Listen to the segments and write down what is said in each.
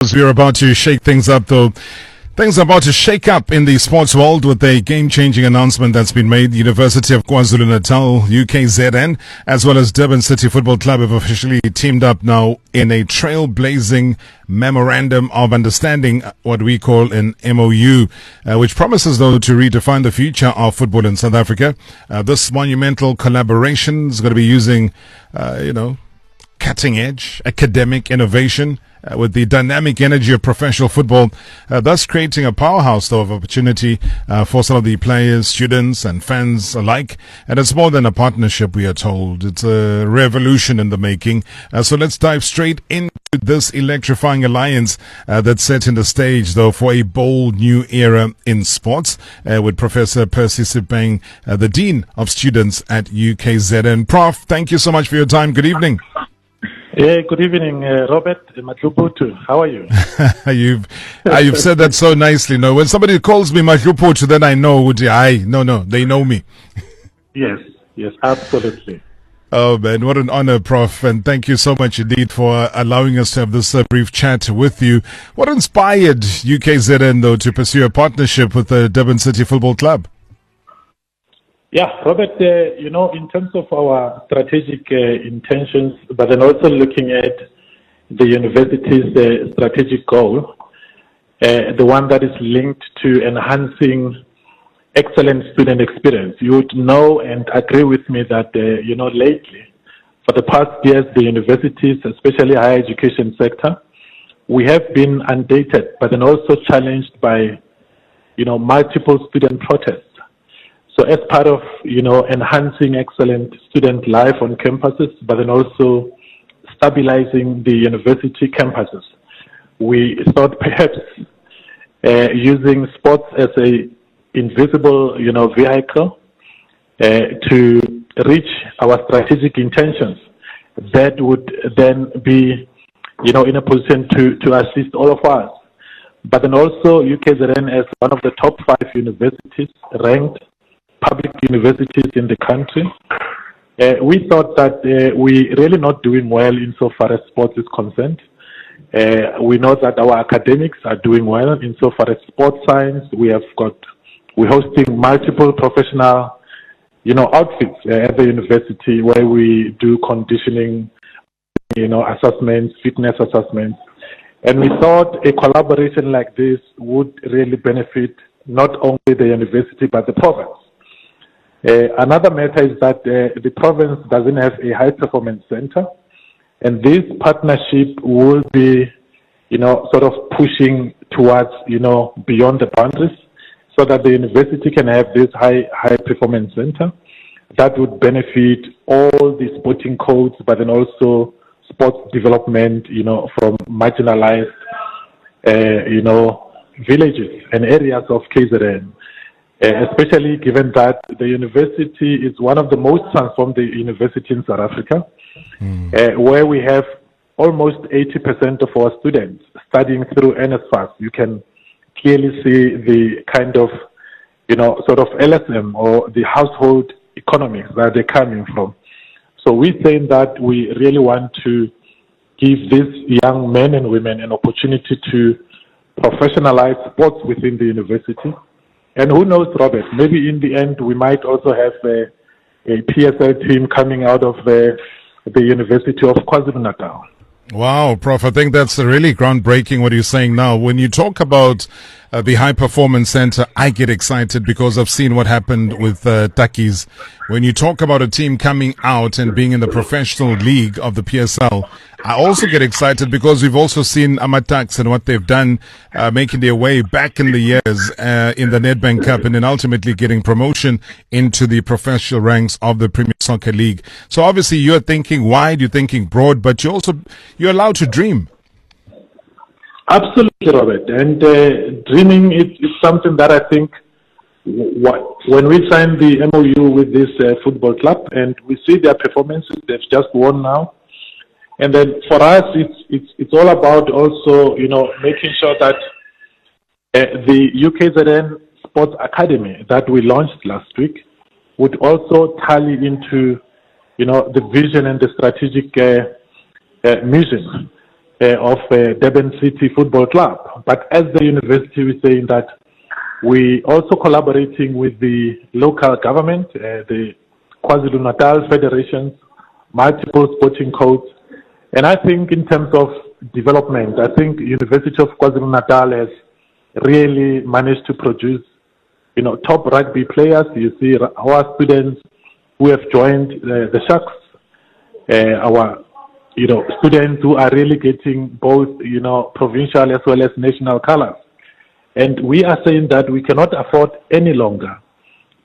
We're about to shake things up, though. Things are about to shake up in the sports world with a game-changing announcement that's been made. The University of KwaZulu-Natal, UKZN, as well as Durban City Football Club have officially teamed up now in a trailblazing memorandum of understanding, what we call an MOU, which promises, though, to redefine the future of football in South Africa. This monumental collaboration is going to be using, cutting-edge academic innovation with the dynamic energy of professional football, thus creating a powerhouse, though, of opportunity for some of the players, students, and fans alike. And it's more than a partnership, we are told. It's a revolution in the making. So let's dive straight into this electrifying alliance that's setting the stage, though, for a bold new era in sports with Professor Percy Sepeng, the Dean of Students at UKZN. Prof, thank you so much for your time. Good evening. Yeah, good evening, Robert Marawa. How are you? You've said that so nicely. No, when somebody calls me Marawa, then I know. They know me. Yes, absolutely. Oh man, what an honor, Prof, and thank you so much indeed for allowing us to have this brief chat with you. What inspired UKZN, though, to pursue a partnership with the Durban City Football Club? Yeah, Robert, in terms of our strategic intentions, but then also looking at the university's strategic goal, the one that is linked to enhancing excellent student experience. You would know and agree with me that, lately, for the past years, the universities, especially higher education sector, we have been undated, but then also challenged by, multiple student protests. So as part of, enhancing excellent student life on campuses, but then also stabilizing the university campuses, we thought perhaps using sports as a invisible, vehicle to reach our strategic intentions that would then be, in a position to assist all of us. But then also UKZN as one of the top 5 universities ranked public universities in the country. We thought that we're really not doing well insofar as sports is concerned. We know that our academics are doing well insofar as sports science. We're hosting multiple professional, outfits at the university where we do conditioning, assessments, fitness assessments. And we thought a collaboration like this would really benefit not only the university but the province. Another matter is that the province doesn't have a high performance center, and this partnership will be, sort of pushing towards, beyond the boundaries, so that the university can have this high performance center that would benefit all the sporting codes, but then also sports development, from marginalized, villages and areas of KZN. Especially given that the university is one of the most transformed universities in South Africa, where we have almost 80% of our students studying through NSFAS. You can clearly see the kind of, sort of LSM or the household economics that they're coming from. So we're saying that we really want to give these young men and women an opportunity to professionalize sports within the university. And who knows, Robert, maybe in the end we might also have a PSL team coming out of the University of KwaZulu-Natal. Wow, Prof, I think that's really groundbreaking what you're saying now. When you talk about the High Performance Center, I get excited because I've seen what happened with Takis. When you talk about a team coming out and being in the professional league of the PSL, I also get excited because we've also seen Amatax and what they've done, making their way back in the years in the Nedbank Cup and then ultimately getting promotion into the professional ranks of the Premier Soccer League. So obviously you're thinking wide, you're thinking broad, but you're allowed to dream. Absolutely, Robert. And dreaming is something that I think when we signed the MOU with this football club and we see their performances, they've just won now. And then for us, it's all about also, making sure that the UKZN Sports Academy that we launched last week would also tally into, the vision and the strategic mission of Durban City Football Club. But as the university, we're saying that we also collaborating with the local government, the KwaZulu-Natal federations, multiple sporting codes. And I think in terms of development, I think University of KwaZulu-Natal has really managed to produce, top rugby players. You see our students who have joined the Sharks, our students who are really getting both, provincial as well as national colors. And we are saying that we cannot afford any longer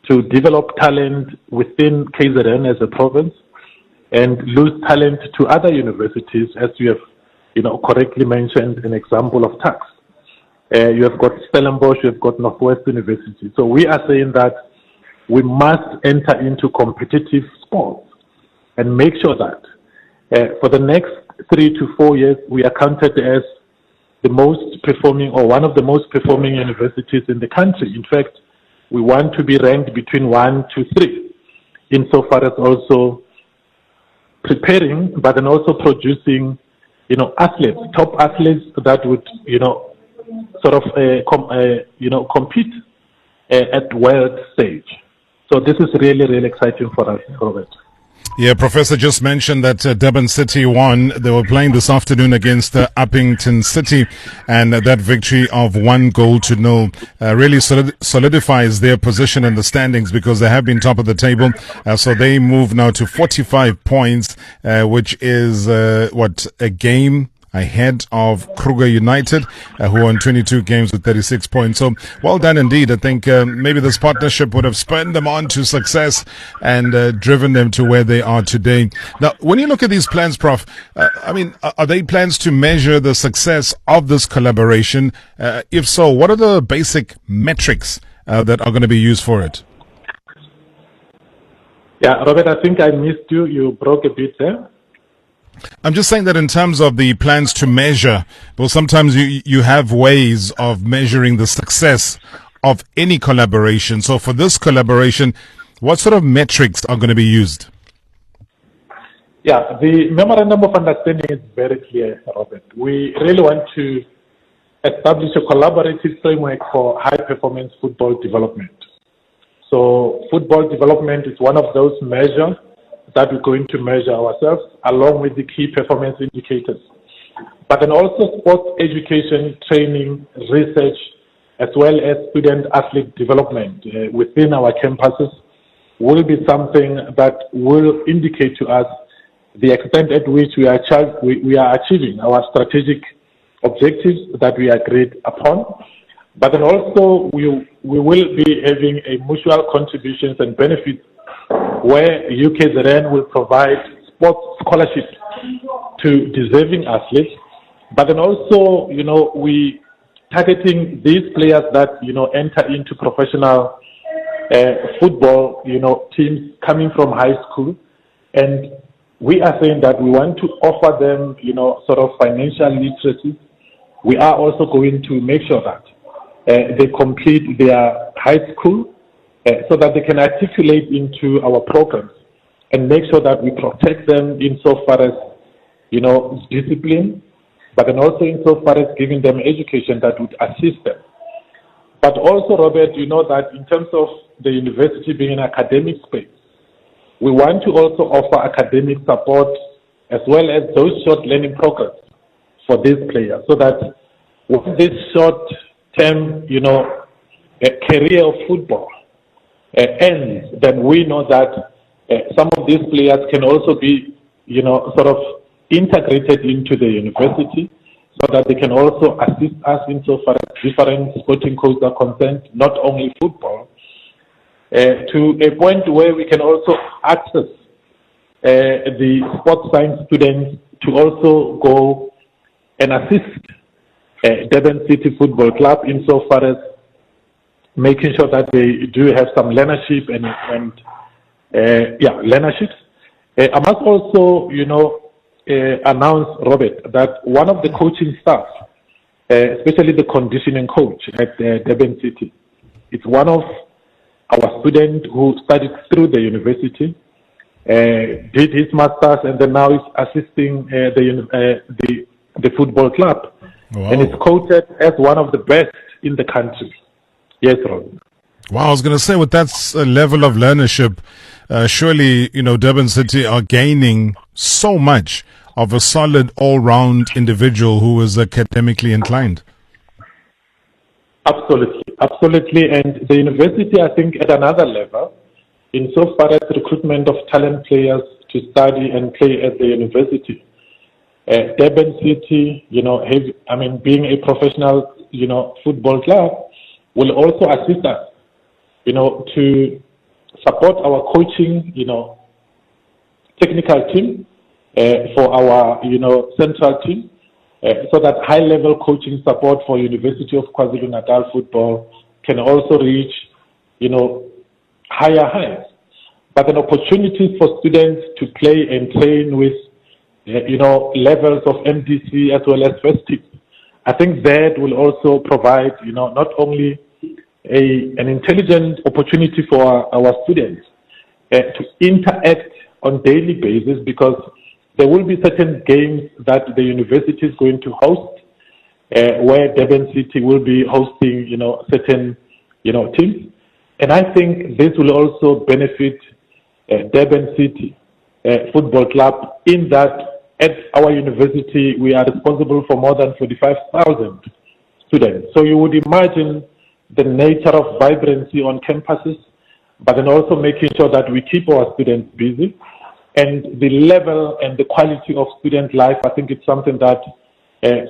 to develop talent within KZN as a province and lose talent to other universities, as you have, correctly mentioned an example of tax. You have got Stellenbosch, you have got Northwest University. So we are saying that we must enter into competitive sports and make sure that for the next 3 to 4 years, we are counted as the most performing or one of the most performing universities in the country. In fact, we want to be ranked between 1 to 3 insofar as also preparing, but then also producing, athletes, top athletes that would, compete at world stage. So this is really, really exciting for us, Robert. Yeah, Professor just mentioned that Durban City won. They were playing this afternoon against Uppington City, and that victory of 1-0 really solidifies their position in the standings because they have been top of the table. So they move now to 45 points, which is a game ahead of Kruger United, who won 22 games with 36 points. So well done indeed. I think maybe this partnership would have spurred them on to success and driven them to where they are today. Now, when you look at these plans, Prof, are they plans to measure the success of this collaboration? If so, what are the basic metrics that are going to be used for it? Yeah, Robert, I think I missed you. You broke a bit there. I'm just saying that in terms of the plans to measure, well, sometimes you have ways of measuring the success of any collaboration. So for this collaboration, what sort of metrics are going to be used? Yeah, the memorandum of understanding is very clear, Robert. We really want to establish a collaborative framework for high-performance football development. So football development is one of those measures that we're going to measure ourselves along with the key performance indicators. But then also sports education, training, research, as well as student athlete development within our campuses will be something that will indicate to us the extent at which we are achieving our strategic objectives that we agreed upon. But then also we will be having a mutual contributions and benefits where UKZN will provide sports scholarships to deserving athletes. But then also, we targeting these players that, enter into professional football, teams coming from high school. And we are saying that we want to offer them, sort of financial literacy. We are also going to make sure that they complete their high school so that they can articulate into our programs and make sure that we protect them insofar as, discipline, but then also insofar as giving them education that would assist them. But also, Robert, you know that in terms of the university being an academic space, we want to also offer academic support as well as those short learning programs for these players so that with this short-term, career of football ends, then we know that some of these players can also be, sort of integrated into the university so that they can also assist us insofar as different sporting codes are concerned, not only football, to a point where we can also access the sports science students to also go and assist Durban City Football Club insofar as making sure that they do have some learnership and learnerships. I must also, announce, Robert, that one of the coaching staff, especially the conditioning coach at Durban City, it's one of our students who studied through the university, did his master's, and then now is assisting the the football club. Wow. And it's quoted as one of the best in the country. Yes, Ron. Wow, I was going to say, with that level of learnership, surely, Durban City are gaining so much of a solid all-round individual who is academically inclined. Absolutely. And the university, I think, at another level, insofar as recruitment of talent players to study and play at the university. Durban City, being a professional, football club, will also assist us, to support our coaching, technical team for our, central team, so that high-level coaching support for University of KwaZulu-Natal football can also reach, higher heights. But then opportunities for students to play and train with, levels of MDC as well as first team. I think that will also provide, not only an intelligent opportunity for our students to interact on daily basis, because there will be certain games that the university is going to host, where Durban City will be hosting, certain, teams. And I think this will also benefit Durban City Football Club, in that at our university we are responsible for more than 45,000 students. So you would imagine the nature of vibrancy on campuses, but then also making sure that we keep our students busy. And the level and the quality of student life, I think it's something that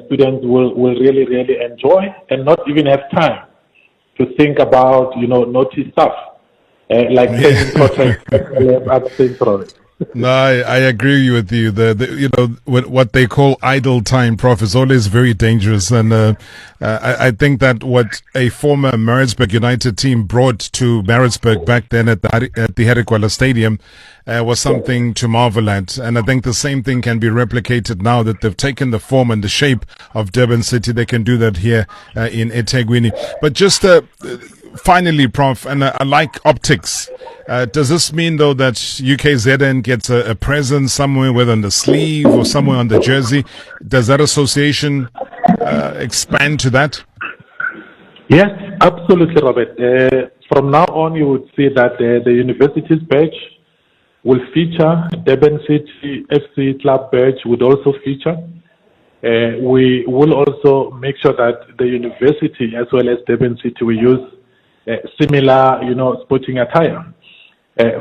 students will really, really enjoy, and not even have time to think about, naughty stuff, like paying contracts. No, I agree with you. What they call idle time, Prof, is always very dangerous. And I think that what a former Maritzburg United team brought to Maritzburg back then at the Herikwala Stadium was something to marvel at. And I think the same thing can be replicated now that they've taken the form and the shape of Durban City. They can do that here in eThekwini. But just finally, Prof, and I like optics. Does this mean, though, that UKZN gets a presence somewhere, whether on the sleeve or somewhere on the jersey? Does that association expand to that? Yes, absolutely, Robert. From now on, you would see that the university's badge will feature. Durban City FC club badge would also feature. We will also make sure that the university, as well as Durban City, will use similar, sporting attire.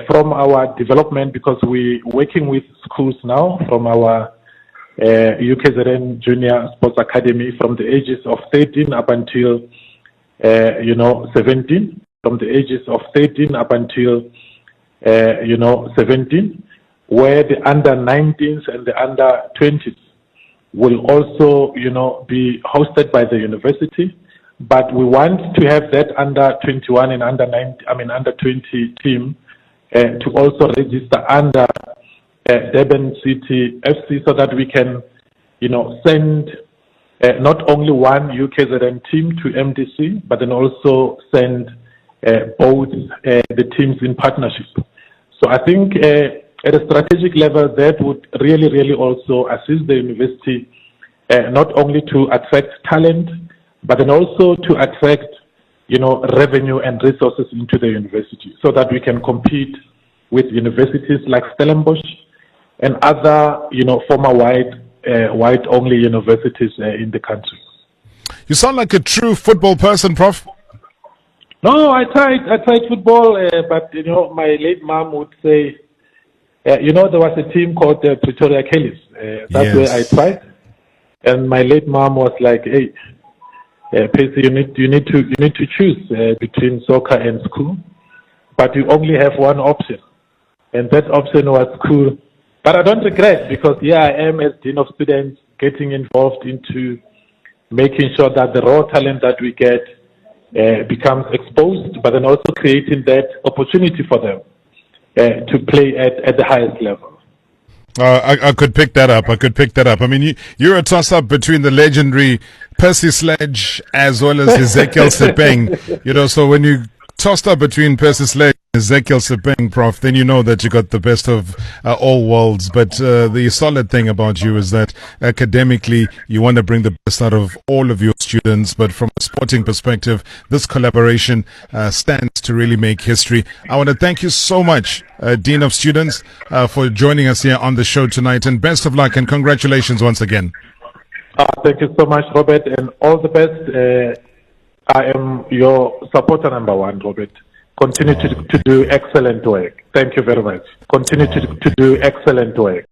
From our development, because we're working with schools now from our UKZN Junior Sports Academy from the ages of 13 up until 17, from the ages of 13 up until 17, where the under 19s and the under 20s will also be hosted by the university. But we want to have that under 21 and under 20 team to also register under Durban City FC, so that we can, send not only one UKZN team to MDC, but then also send both the teams in partnership. So I think at a strategic level, that would really, really also assist the university not only to attract talent, but then also to attract, revenue and resources into the university, so that we can compete with universities like Stellenbosch and other, former white-only universities in the country. You sound like a true football person, Prof. No, I tried football, but, my late mom would say, there was a team called the Pretoria Kellys. That's where I tried. And my late mom was like, hey, Percy, you need to choose between soccer and school, but you only have one option, and that option was school. But I don't regret, because I am, as Dean of Students, getting involved into making sure that the raw talent that we get becomes exposed, but then also creating that opportunity for them to play at the highest level. I could pick that up. I mean, you're a toss-up between the legendary Percy Sledge as well as Ezekiel Sepeng. So when you tossed up between Percy Sledge Ezekiel Sepeng, Prof, then you know that you got the best of all worlds. But the solid thing about you is that academically you want to bring the best out of all of your students. But from a sporting perspective, this collaboration stands to really make history. I want to thank you so much, Dean of Students, for joining us here on the show tonight. And best of luck and congratulations once again. Thank you so much, Robert, and all the best. I am your supporter number one, Robert. Continue to do excellent work. Thank you very much. Continue to do excellent work.